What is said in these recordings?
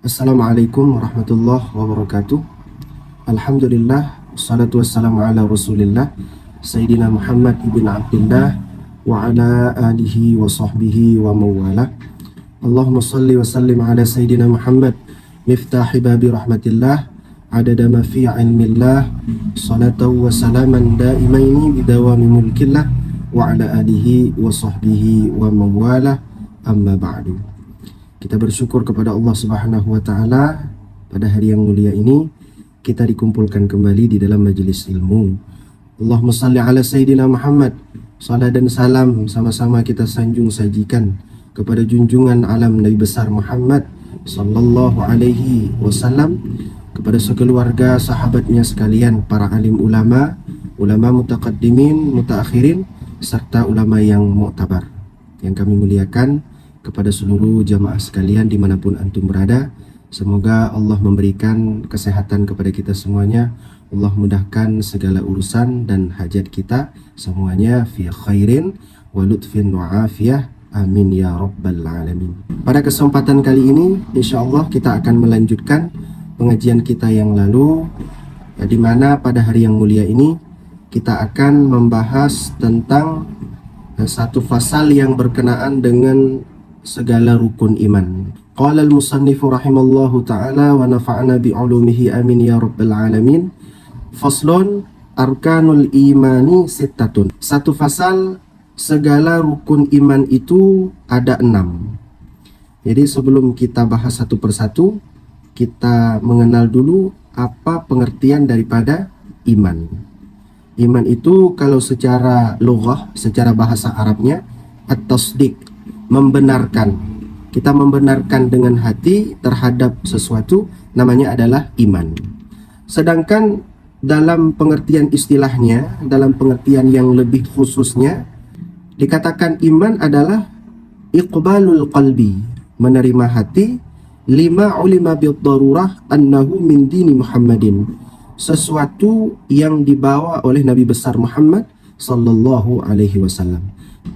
Assalamualaikum warahmatullahi wabarakatuh. Alhamdulillah, wassalatu wassalamu ala rasulillah Sayyidina Muhammad ibn Abdullah wa ala alihi wa sahbihi wa mawala. Allahumma salli wa sallim ala Sayyidina Muhammad miftahi babi rahmatillah adada ma fi ilmillah salatan wa salaman daimaini bidawami mulkillah wa ala alihi wa sahbihi wa mawala, amma ba'du. Kita bersyukur kepada Allah Subhanahu wa taala pada hari yang mulia ini kita dikumpulkan kembali di dalam majelis ilmu. Allahumma salli ala Sayyidina Muhammad. Salat dan salam sama-sama kita sanjung sajikan kepada junjungan alam Nabi besar Muhammad sallallahu alaihi wasallam, kepada sekeluarga sahabatnya sekalian, para alim ulama, ulama mutaqaddimin, mutaakhirin, serta ulama yang mu'tabar yang kami muliakan. Kepada seluruh jamaah sekalian dimanapun antum berada, semoga Allah memberikan kesehatan kepada kita semuanya. Allah mudahkan segala urusan dan hajat kita semuanya fi khairin wa lutfin wa afiyah, amin ya rabbal alamin. Pada kesempatan kali ini insyaallah kita akan melanjutkan pengajian kita yang lalu, di mana pada hari yang mulia ini kita akan membahas tentang satu fasal yang berkenaan dengan segala rukun iman. Qala al-musannifu rahimallahu ta'ala wa nafa'na bi'ulumihi amin ya rabbal alamin. Faslun arkanul imani sittatun. Satu fasal, segala rukun iman itu ada 6. Jadi sebelum kita bahas satu persatu, kita mengenal dulu apa pengertian daripada iman. Iman itu kalau secara lughah, secara bahasa Arabnya, at-tasdiq, membenarkan. Kita membenarkan dengan hati terhadap sesuatu, namanya adalah iman. Sedangkan dalam pengertian istilahnya, dalam pengertian yang lebih khususnya, dikatakan iman adalah iqbalul qalbi, menerima hati, lima ulima bid-darurah annahu min dini Muhammadin, sesuatu yang dibawa oleh Nabi besar Muhammad sallallahu alaihi wasallam.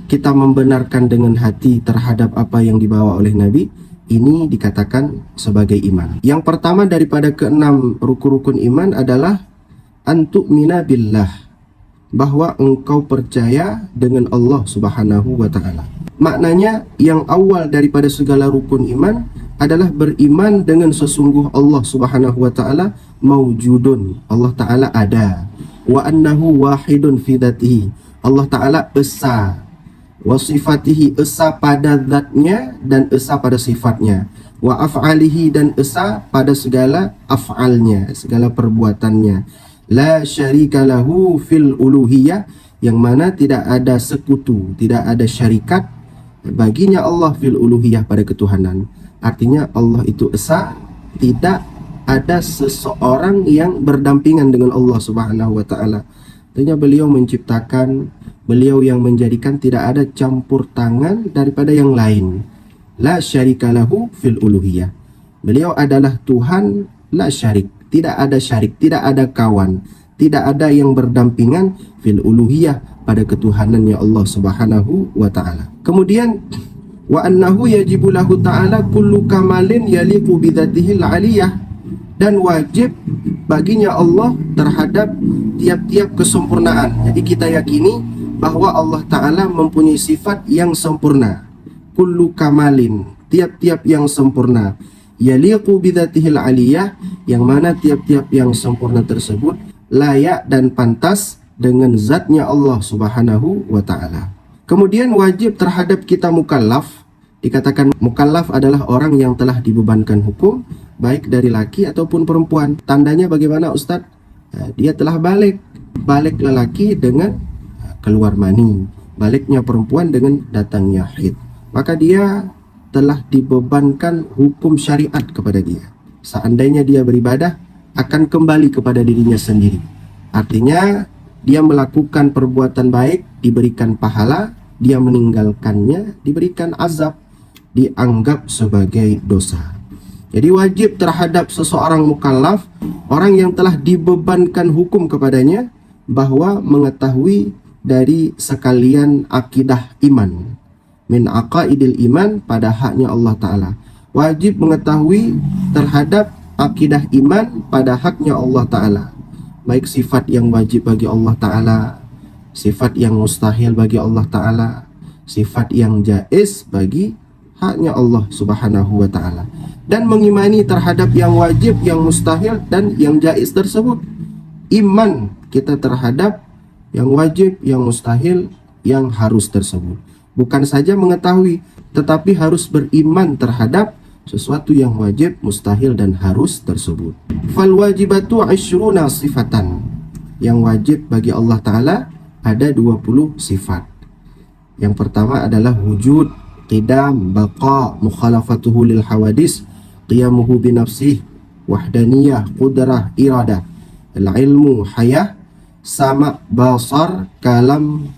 Kita membenarkan dengan hati terhadap apa yang dibawa oleh Nabi, ini dikatakan sebagai iman. Yang pertama daripada keenam rukun-rukun iman adalah antu'mina billah, bahwa engkau percaya dengan Allah Subhanahu wa ta'ala. Maknanya yang awal daripada segala rukun iman adalah beriman dengan sesungguh Allah Subhanahu wa ta'ala maujudun, Allah ta'ala ada, wa annahu wahidun fi dzatihi, Allah ta'ala esa, wa sifatihi, esa pada zatnya dan esa pada sifatnya, wa af'alihi, dan esa pada segala af'alnya, segala perbuatannya, la syarika lahu fil uluhiyah, yang mana tidak ada sekutu, tidak ada syarikat baginya Allah fil uluhiyah, pada ketuhanan. Artinya Allah itu esa, tidak ada seseorang yang berdampingan dengan Allah Subhanahu wa ta'ala. Artinya beliau menciptakan, beliau yang menjadikan, tidak ada campur tangan daripada yang lain. La syarika lahu fil uluhiyah. Beliau adalah Tuhan la syarik, tidak ada syarik, tidak ada kawan, tidak ada yang berdampingan fil uluhiyah, pada ketuhanannya Allah Subhanahu wa ta'ala. Kemudian wa annahu yajibu lahu ta'ala kullu kamalin yaliqu bidzatihil aliyah, dan wajib baginya Allah terhadap tiap-tiap kesempurnaan. Jadi kita yakini bahwa Allah Ta'ala mempunyai sifat yang sempurna. Kullu kamalin, tiap-tiap yang sempurna. Yaliqu bidzatihil aliyah, yang mana tiap-tiap yang sempurna tersebut layak dan pantas dengan zatnya Allah Subhanahu wa ta'ala. Kemudian wajib terhadap kita mukallaf. Dikatakan mukallaf adalah orang yang telah dibebankan hukum, baik dari laki ataupun perempuan. Tandanya bagaimana Ustadz? Dia telah balik. Balik lelaki dengan keluar mani, baliknya perempuan dengan datangnya haid. Maka dia telah dibebankan hukum syariat kepada dia. Seandainya dia beribadah, akan kembali kepada dirinya sendiri. Artinya dia melakukan perbuatan baik, diberikan pahala, dia meninggalkannya, diberikan azab, dianggap sebagai dosa. Jadi wajib terhadap seseorang mukallaf, orang yang telah dibebankan hukum kepadanya, bahwa mengetahui dari sekalian akidah iman, min aqaidil iman, pada haknya Allah Ta'ala, wajib mengetahui terhadap akidah iman pada haknya Allah Ta'ala, baik sifat yang wajib bagi Allah Ta'ala, sifat yang mustahil bagi Allah Ta'ala, sifat yang jaiz bagi haknya Allah Subhanahu wa Ta'ala, dan mengimani terhadap yang wajib, yang mustahil, dan yang jaiz tersebut. Iman kita terhadap yang wajib, yang mustahil, yang harus tersebut. Bukan saja mengetahui, tetapi harus beriman terhadap sesuatu yang wajib, mustahil, dan harus tersebut. Fal wajibatu 'ashruna sifatan. Yang wajib bagi Allah Ta'ala ada 20 sifat. Yang pertama adalah wujud, qidam, baqa, mukhalafatuhu lil hawadis, qiyamuhu binafsih, wahdaniyah, qudrah, iradah, al-ilmu, hayah, sama, basar, kalam,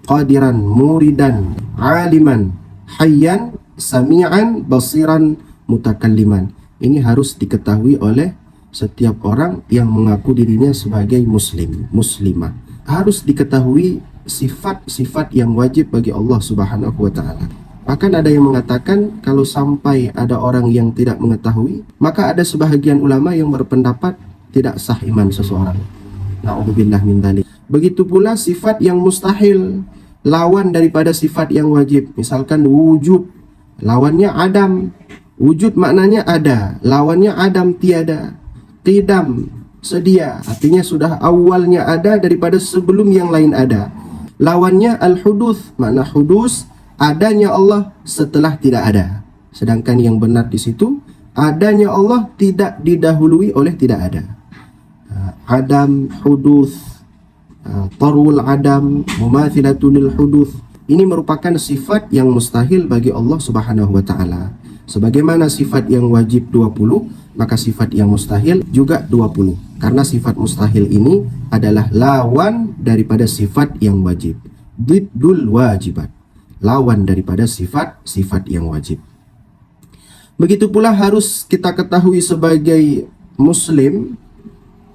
qadiran, muridan, aliman, hayyan, sami'an, basiran, mutakalliman. Ini harus diketahui oleh setiap orang yang mengaku dirinya sebagai muslim, muslimah. Harus diketahui sifat-sifat yang wajib bagi Allah Subhanahu wa Ta'ala. Bahkan ada yang mengatakan kalau sampai ada orang yang tidak mengetahui, maka ada sebahagian ulama yang berpendapat tidak sah iman seseorang. Na'udzubillah min dzalik. Begitu pula sifat yang mustahil, lawan daripada sifat yang wajib. Misalkan wujud, lawannya adam. Wujud maknanya ada, lawannya adam tiada. Qidam, sedia, artinya sudah awalnya ada daripada sebelum yang lain ada. Lawannya al-huduth, makna hudus, adanya Allah setelah tidak ada. Sedangkan yang benar di situ, adanya Allah tidak didahului oleh tidak ada. Adam, huduth, tarwul adam, mumathilatunil huduth. Ini merupakan sifat yang mustahil bagi Allah Subhanahu wa Ta'ala. Sebagaimana sifat yang wajib 20, maka sifat yang mustahil juga 20. Karena sifat mustahil ini adalah lawan daripada sifat yang wajib. Diddul wajibat, lawan daripada sifat-sifat yang wajib. Begitu pula harus kita ketahui sebagai muslim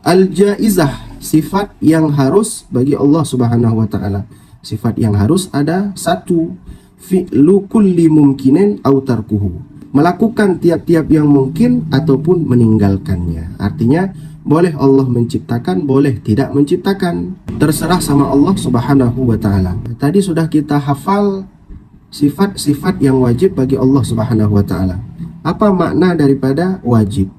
al-jaizah, sifat yang harus bagi Allah Subhanahu wa Ta'ala. Sifat yang harus ada satu, fi'lu kulli mumkinin aw tarkuhu, melakukan tiap-tiap yang mungkin ataupun meninggalkannya. Artinya boleh Allah menciptakan, boleh tidak menciptakan, terserah sama Allah Subhanahu wa Ta'ala. Tadi sudah kita hafal sifat-sifat yang wajib bagi Allah Subhanahu wa Ta'ala. Apa makna daripada wajib?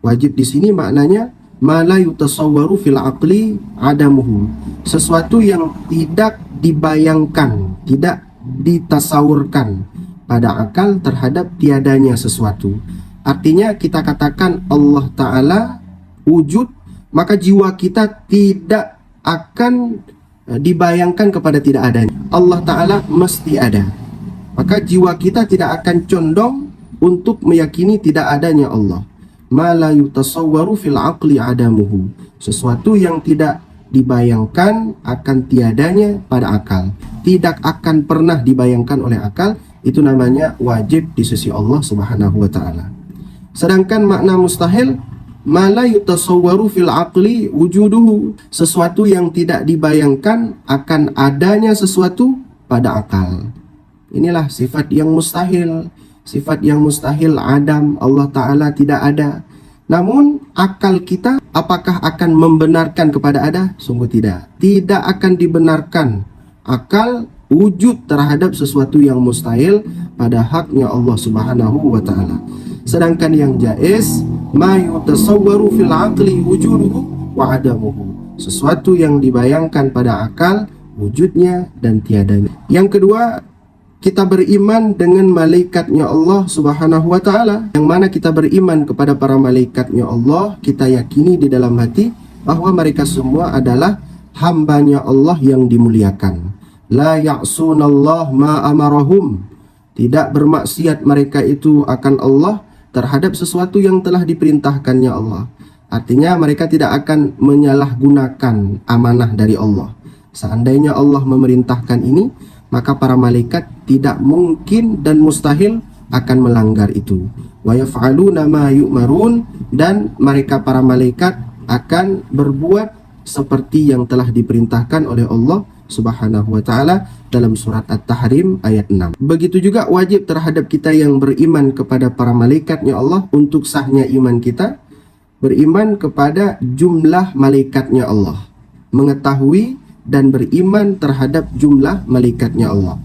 Wajib di sini maknanya ma la yutasawwaru fil aqli adamuhu, sesuatu yang tidak dibayangkan, tidak ditasawurkan pada akal terhadap tiadanya sesuatu. Artinya kita katakan Allah Ta'ala wujud, maka jiwa kita tidak akan dibayangkan kepada tidak adanya. Allah Ta'ala mesti ada, maka jiwa kita tidak akan condong untuk meyakini tidak adanya Allah. Ma la yutasawwaru fil aqli adamuhu, sesuatu yang tidak dibayangkan akan tiadanya pada akal, tidak akan pernah dibayangkan oleh akal, itu namanya wajib di sisi Allah Subhanahu wa Ta'ala. Sedangkan makna mustahil, ma la yutasawwaru fil aqli wujuduhu, sesuatu yang tidak dibayangkan akan adanya sesuatu pada akal. Inilah sifat yang mustahil. Sifat yang mustahil adam, Allah Ta'ala tidak ada. Namun akal kita apakah akan membenarkan kepada ada? Sungguh tidak. Tidak akan dibenarkan akal wujud terhadap sesuatu yang mustahil pada haknya Allah Subhanahu wa Ta'ala. Sedangkan yang jaiz, ma yutasawwaru fil aqli wujuduhu wa adamuhu, sesuatu yang dibayangkan pada akal wujudnya dan tiadanya. Yang kedua, kita beriman dengan malaikatnya Allah Subhanahu wa Ta'ala. Yang mana kita beriman kepada para malaikatnya Allah, kita yakini di dalam hati bahwa mereka semua adalah hambanya Allah yang dimuliakan. La ya'sunallah ma amarahum, tidak bermaksiat mereka itu akan Allah terhadap sesuatu yang telah diperintahkannya Allah. Artinya mereka tidak akan menyalahgunakan amanah dari Allah. Seandainya Allah memerintahkan ini, maka para malaikat tidak mungkin dan mustahil akan melanggar itu. Wa yaf'aluna ma yu'marun, dan mereka para malaikat akan berbuat seperti yang telah diperintahkan oleh Allah Subhanahu wa taala dalam surat At-Tahrim ayat 6. Begitu juga wajib terhadap kita yang beriman kepada para malaikatnya Allah untuk sahnya iman kita, beriman kepada jumlah malaikatnya Allah, mengetahui dan beriman terhadap jumlah malaikatnya Allah.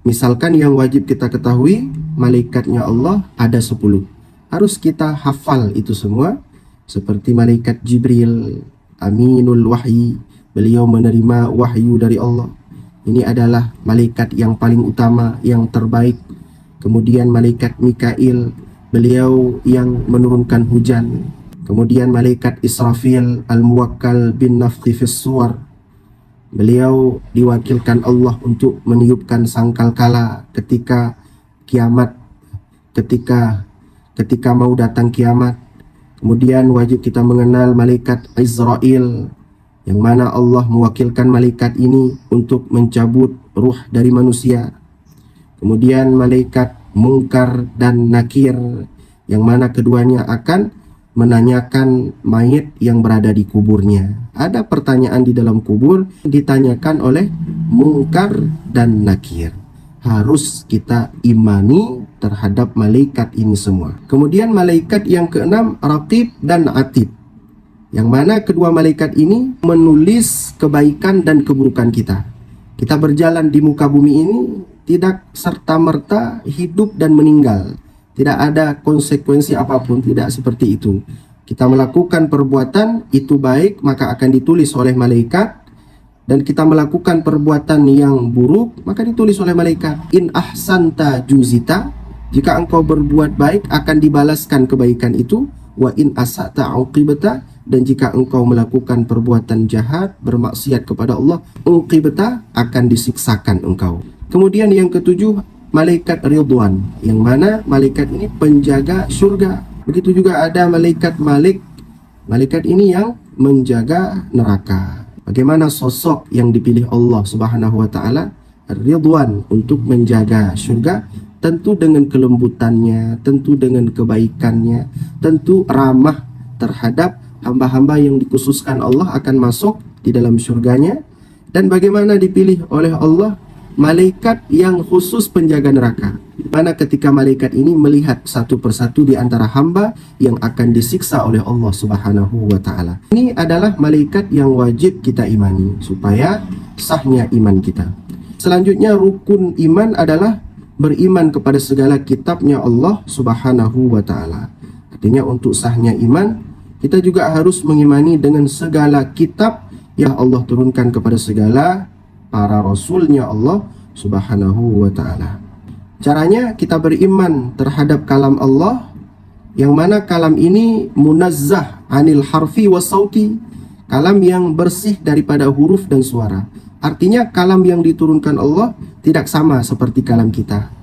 Misalkan yang wajib kita ketahui, malaikatnya Allah ada 10. Harus kita hafal itu semua. Seperti malaikat Jibril, Aminul Wahyi, beliau menerima wahyu dari Allah. Ini adalah malaikat yang paling utama, yang terbaik. Kemudian malaikat Mikail, beliau yang menurunkan hujan. Kemudian malaikat Israfil, Al-Muwakkal bin Nafthi fis Suwar, beliau diwakilkan Allah untuk meniupkan sangkakala ketika kiamat, ketika mau datang kiamat. Kemudian wajib kita mengenal malaikat Israel, yang mana Allah mewakilkan malaikat ini untuk mencabut ruh dari manusia. Kemudian malaikat Munkar dan Nakir, yang mana keduanya akan menanyakan mayit yang berada di kuburnya. Ada pertanyaan di dalam kubur ditanyakan oleh Munkar dan Nakir. Harus kita imani terhadap malaikat ini semua. Kemudian malaikat yang keenam, Raqib dan Atid, yang mana kedua malaikat ini menulis kebaikan dan keburukan kita. Kita berjalan di muka bumi ini tidak serta-merta hidup dan meninggal. Tidak ada konsekuensi apapun, tidak seperti itu. Kita melakukan perbuatan itu baik, maka akan ditulis oleh malaikat. Dan kita melakukan perbuatan yang buruk, maka ditulis oleh malaikat. In ahsanta juzita, jika engkau berbuat baik akan dibalaskan kebaikan itu. Wa in asa'ta uqibata, dan jika engkau melakukan perbuatan jahat, bermaksiat kepada Allah, uqibata, akan disiksakan engkau. Kemudian yang ketujuh, malaikat Ridwan, yang mana malaikat ini penjaga surga. Begitu juga ada malaikat Malik. Malaikat ini yang menjaga neraka. Bagaimana sosok yang dipilih Allah Subhanahu wa taala, Ridwan, untuk menjaga surga? Tentu dengan kelembutannya, tentu dengan kebaikannya, tentu ramah terhadap hamba-hamba yang dikhususkan Allah akan masuk di dalam surganya. Dan bagaimana dipilih oleh Allah malaikat yang khusus penjaga neraka, mana ketika malaikat ini melihat satu persatu di antara hamba yang akan disiksa oleh Allah Subhanahu wa taala. Ini adalah malaikat yang wajib kita imani supaya sahnya iman kita. Selanjutnya rukun iman adalah beriman kepada segala kitabnya Allah Subhanahu wa taala. Artinya untuk sahnya iman kita juga harus mengimani dengan segala kitab yang Allah turunkan kepada segala para rasulnya Allah Subhanahu wa ta'ala. Caranya kita beriman terhadap kalam Allah, yang mana kalam ini munazzah anil harfi wa sauti, kalam yang bersih daripada huruf dan suara. Artinya kalam yang diturunkan Allah tidak sama seperti kalam kita.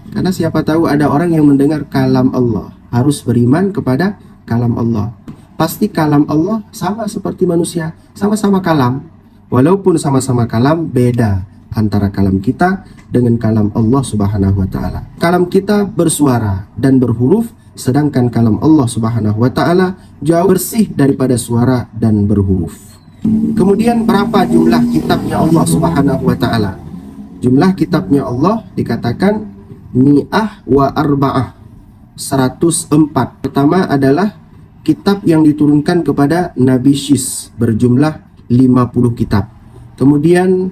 Karena siapa tahu ada orang yang mendengar kalam Allah, harus beriman kepada kalam Allah. Pasti kalam Allah sama seperti manusia, sama-sama kalam. Walaupun sama-sama kalam, beda antara kalam kita dengan kalam Allah Subhanahu wa taala. Kalam kita bersuara dan berhuruf, sedangkan kalam Allah Subhanahu wa taala jauh bersih daripada suara dan berhuruf. Kemudian berapa jumlah kitabnya Allah Subhanahu wa taala? Jumlah kitabnya Allah dikatakan mi'ah wa arba'ah, 104. Pertama adalah kitab yang diturunkan kepada Nabi Syis berjumlah 50 kitab. Kemudian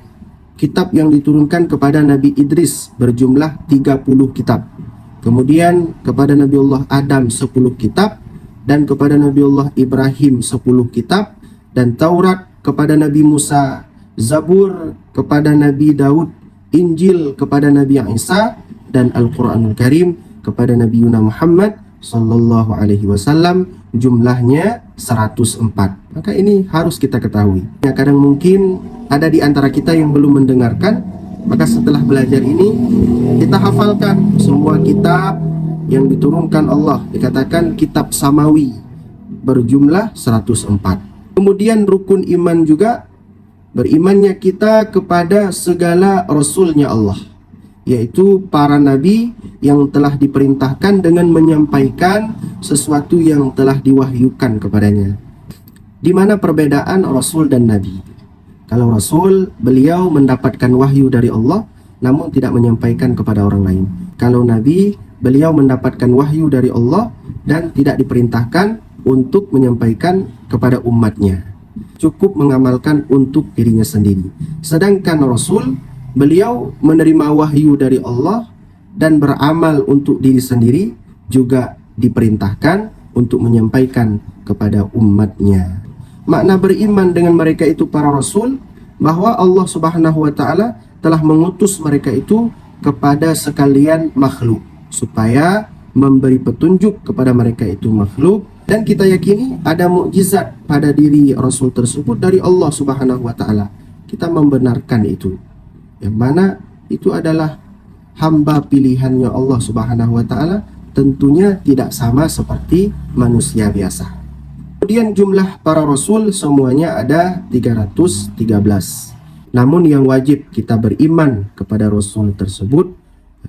kitab yang diturunkan kepada Nabi Idris berjumlah 30 kitab. Kemudian kepada Nabi Allah Adam 10 kitab, dan kepada Nabi Allah Ibrahim 10 kitab, dan Taurat kepada Nabi Musa, Zabur kepada Nabi Daud, Injil kepada Nabi Isa, dan Al-Quranul Karim kepada Nabi Muhammad Sallallahu Alaihi Wasallam, jumlahnya 104. Maka ini harus kita ketahui. Ya, kadang mungkin ada di antara kita yang belum mendengarkan, maka setelah belajar ini kita hafalkan semua kitab yang diturunkan Allah, dikatakan kitab samawi, berjumlah 104. Kemudian rukun iman juga berimannya kita kepada segala rasulnya Allah, yaitu para nabi yang telah diperintahkan dengan menyampaikan sesuatu yang telah diwahyukan kepadanya. Di mana perbedaan rasul dan nabi? Kalau Rasul, beliau mendapatkan wahyu dari Allah namun tidak menyampaikan kepada orang lain. Kalau Nabi, beliau mendapatkan wahyu dari Allah dan tidak diperintahkan untuk menyampaikan kepada umatnya. Cukup mengamalkan untuk dirinya sendiri. Sedangkan Rasul, beliau menerima wahyu dari Allah dan beramal untuk diri sendiri, juga diperintahkan untuk menyampaikan kepada umatnya. Makna beriman dengan mereka itu para Rasul, bahwa Allah Subhanahu wa Ta'ala telah mengutus mereka itu kepada sekalian makhluk supaya memberi petunjuk kepada mereka itu makhluk, dan kita yakini ada mukjizat pada diri Rasul tersebut dari Allah Subhanahu wa Ta'ala. Kita membenarkan itu, yang mana itu adalah hamba pilihannya Allah Subhanahu wa Ta'ala, tentunya tidak sama seperti manusia biasa. Kemudian jumlah para rasul semuanya ada 313. Namun yang wajib kita beriman kepada Rasul tersebut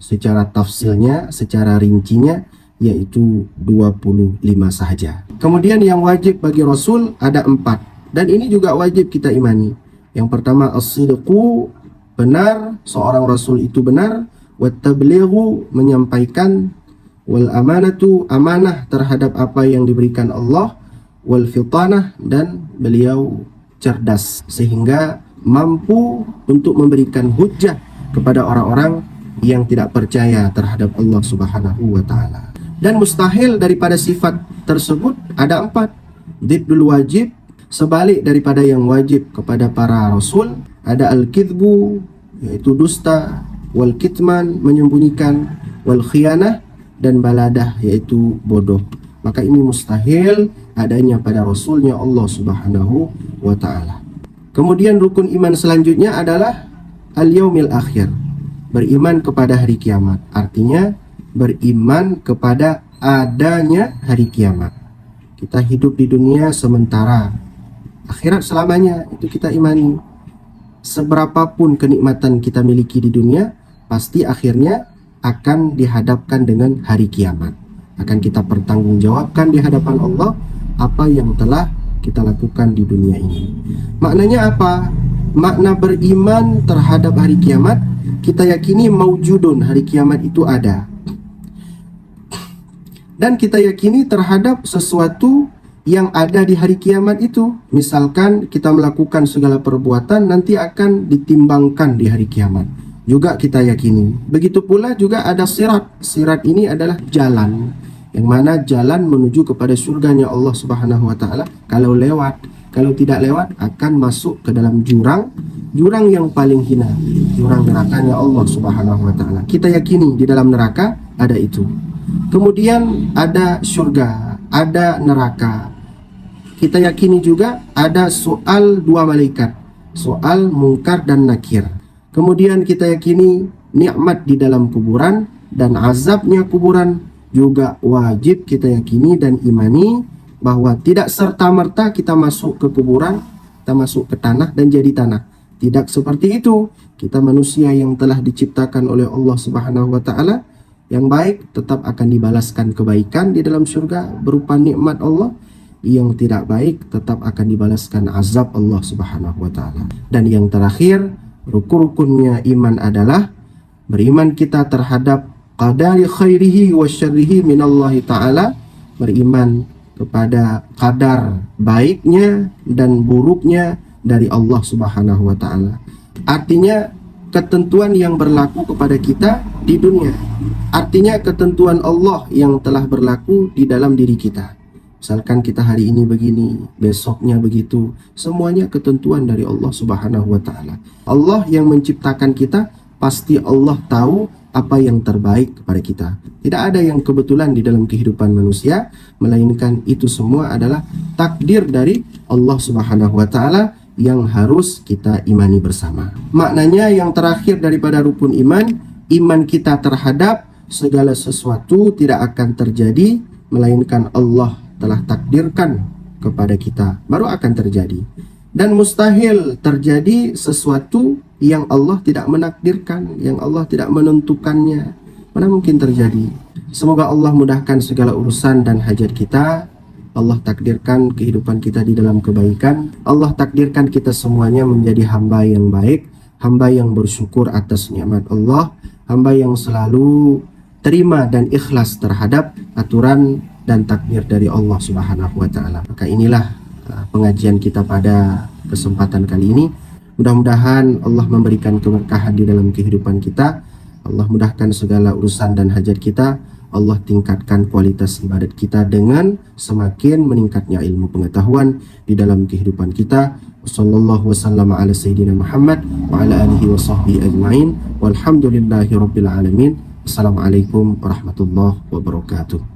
secara tafsilnya, secara rincinya, yaitu 25 sahaja. Kemudian yang wajib bagi Rasul ada 4. Dan ini juga wajib kita imani. Yang pertama as-sidqu, benar, seorang Rasul itu benar. Wat-tablighu, menyampaikan. Wal amanatu, amanah terhadap apa yang diberikan Allah. Wal fitanah, dan beliau cerdas sehingga mampu untuk memberikan hujjah kepada orang-orang yang tidak percaya terhadap Allah Subhanahu wa Ta'ala. Dan mustahil daripada sifat tersebut ada 4. Diddul wajib, sebalik daripada yang wajib kepada para rasul, ada al-kidbu, yaitu dusta, wal kitman, menyembunyikan, wal khianah, dan baladah, yaitu bodoh. Maka ini mustahil adanya pada rasulnya Allah Subhanahu wa Ta'ala. Kemudian rukun iman selanjutnya adalah al-yaumil akhir, beriman kepada hari kiamat. Artinya beriman kepada adanya hari kiamat. Kita hidup di dunia sementara, akhirat selamanya, itu kita imani. Seberapapun kenikmatan kita miliki di dunia, pasti akhirnya akan dihadapkan dengan hari kiamat. Akan kita pertanggungjawabkan di hadapan Allah apa yang telah kita lakukan di dunia ini. Maknanya apa? Makna beriman terhadap hari kiamat, kita yakini maujudun, hari kiamat itu ada. Dan kita yakini terhadap sesuatu yang ada di hari kiamat itu. Misalkan kita melakukan segala perbuatan nanti akan ditimbangkan di hari kiamat, juga kita yakini. Begitu pula juga ada sirat. Sirat ini adalah jalan, yang mana jalan menuju kepada surganya Allah Subhanahu wa Ta'ala. Kalau lewat, kalau tidak lewat akan masuk ke dalam jurang yang paling hina, jurang nerakanya Allah Subhanahu wa Ta'ala. Kita yakini di dalam neraka ada itu. Kemudian ada surga, ada neraka. Kita yakini juga ada soal 2 malaikat, soal Munkar dan Nakir. Kemudian kita yakini nikmat di dalam kuburan dan azabnya kuburan juga wajib kita yakini dan imani, bahwa tidak serta-merta kita masuk ke kuburan, kita masuk ke tanah dan jadi tanah. Tidak seperti itu. Kita manusia yang telah diciptakan oleh Allah Subhanahu wa Ta'ala, yang baik tetap akan dibalaskan kebaikan di dalam surga berupa nikmat Allah, yang tidak baik tetap akan dibalaskan azab Allah Subhanahu wa Ta'ala. Dan yang terakhir, rukun-rukunnya iman adalah beriman kita terhadap qadari khairihi wa syarrihi minallahi ta'ala, beriman kepada qadar baiknya dan buruknya dari Allah Subhanahu wa Ta'ala. Artinya ketentuan yang berlaku kepada kita di dunia, artinya ketentuan Allah yang telah berlaku di dalam diri kita. Misalkan kita hari ini begini, besoknya begitu, semuanya ketentuan dari Allah Subhanahu wa Ta'ala. Allah yang menciptakan kita, pasti Allah tahu apa yang terbaik kepada kita. Tidak ada yang kebetulan di dalam kehidupan manusia, melainkan itu semua adalah takdir dari Allah Subhanahu wa Ta'ala yang harus kita imani bersama. Maknanya yang terakhir daripada rukun iman, iman kita terhadap segala sesuatu tidak akan terjadi, melainkan Allah telah takdirkan kepada kita, baru akan terjadi. Dan mustahil terjadi sesuatu yang Allah tidak menakdirkan, yang Allah tidak menentukannya. Mana mungkin terjadi. Semoga Allah mudahkan segala urusan dan hajat kita. Allah takdirkan kehidupan kita di dalam kebaikan. Allah takdirkan kita semuanya menjadi hamba yang baik, hamba yang bersyukur atas nikmat Allah, hamba yang selalu terima dan ikhlas terhadap aturan dan takdir dari Allah Subhanahu wa taala. Maka inilah pengajian kita pada kesempatan kali ini. Mudah-mudahan Allah memberikan keberkahan di dalam kehidupan kita. Allah mudahkan segala urusan dan hajat kita. Allah tingkatkan kualitas ibadat kita dengan semakin meningkatnya ilmu pengetahuan di dalam kehidupan kita. Wassallallahu wasallam ala sayyidina Muhammad wa ala alihi wa sahbihi ajma'in. Walhamdulillahi rabbil alamin. Assalamualaikum warahmatullahi wabarakatuh.